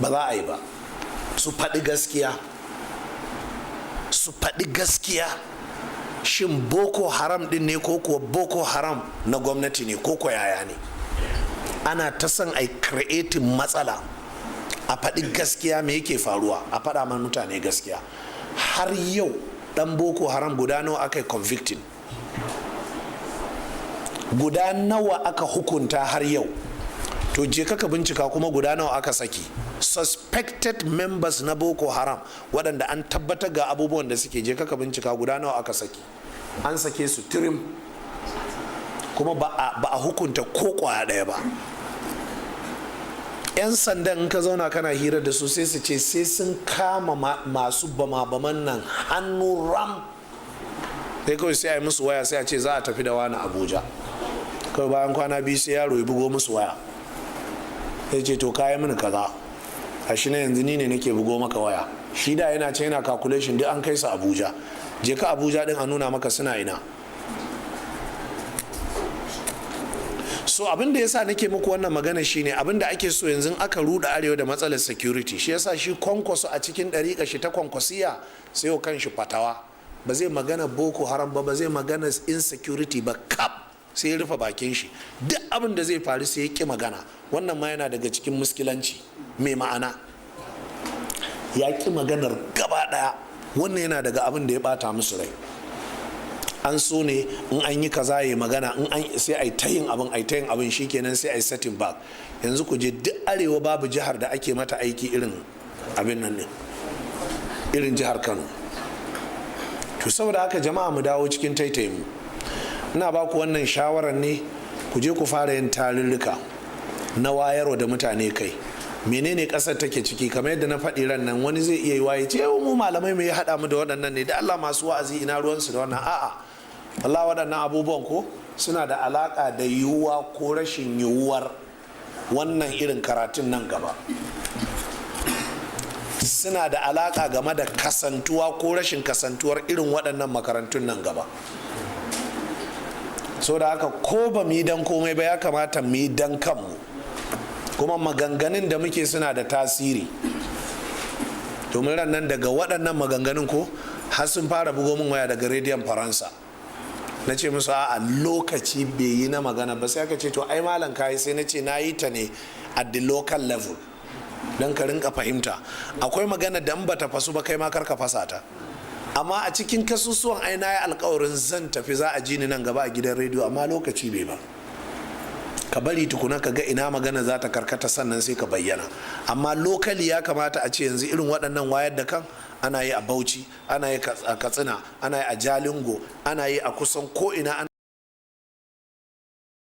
ba za a yi ba. Su faɗi gaskiya shin boko haram din ne ko kuwa boko haram na gwamnati ne ko yaya ne. Ana ta son a creating matsala, a faɗi gaskiya me yake faruwa, a faɗa man mutane gaskiya. Har yau ɗan boko haram guda nawa aka yi convicting, guda nawa aka hukunta har yau? To je ka bincika kuma guda nawa aka saki. Suspected members na boko haram waɗanda an tabbatar ga abubuwan da suke, je ka bincika guda nawa aka saki. An sake su tirim, kuma ba a hukunta ko kwaya ɗaya ba. 'Yan sandan in ka zauna kana hira da su sai su ce sai sun kama masu bama-baman nan hannu ram, sai kawai sai a yi musu waya sai a ce za a tafi da wani Abuja. Kawai bayan kwana biyu sai yaro ya bugo musu waya sai ce to kayi mini kaza, a shi na yanzu ni ne nake bugo maka waya. Shi da yana ce yana calculation duk an kai su Abuja, je ka Abuja din a nuna maka suna ina. So abin da yasa nake muku wannan magana shine abin da ake so yanzu aka ruda Arewa da matsalar security. Shi yasa shi Kwankwaso a cikin ɗariƙa shi ta Kwankwasiya sai yau kan shi fatawa, ba zai magana boko haram ba zai magana insecurity ba, kap sai ya rufe bakin shi. Duk abin da zai faru sai ya ki magana. Wannan ma yana daga cikin muskilanci mai ma'ana, ya ki maganar gaba daya. Wannan yana daga abin da ya bata musu rai. An so ne in an yi kaza ya magana, in an sai ai ta yin abin shikenan sai ai setting back. Yanzu ku je duk Arewa babu jihar da ake mata aiki irin abin nan ne, irin jihar Kano. To saboda haka jama'a mu dawo cikin taitayin mu. Ina ba ku wannan shawarar ne ku je ku fara yin tarurruka na wayarwa da mutane kai. Menene kasar take ciki, kamar yadda na faɗi ran nan, wani zai iya yi waye ce mu malamai mai haɗa mu da waɗannan ne, da Allah masu wa'azi ina ruwansu da wannan. A'a, Allah waɗannan abubuwan ko suna da alaƙa da yiwuwa ko rashin yiwuwar wannan irin karatun nan gaba, suna da alaƙa game da kasantuwa ko rashin kasantuwar irin waɗannan makarantun nan gaba. So da haka ko ba mu yi dan komai ba ya kamata mu yi dan kanmu, kuma maganganun da muke suna da tasiri. Domin ran nan daga waɗannan maganganun ko har sun fara bugo min waya daga rediyon Faransa. Na ce musu a lokaci bai yi na magana ba, sai aka ce to ai malam kayi, sai na ce na yi ta ne at the local level don ka rinka fahimta. Akwai magana da in bata fasu ba kai ma kar ka fasa ta, amma a cikin kasusuwan ai na yi alkawarin zan tafi, za a ji ni nan gaba a gidan rediyo, amma lokaci bai ba. Ka bari tukuna ka ga ina magana za ta karkata sannan sai ka bayyana. Amma lokali ya kamata a ce yanzu irin waɗannan wayar da kan ana yi a Bauchi, ana yi a Katsina, ana yi a Jalingo, ana yi a kusan ko ina.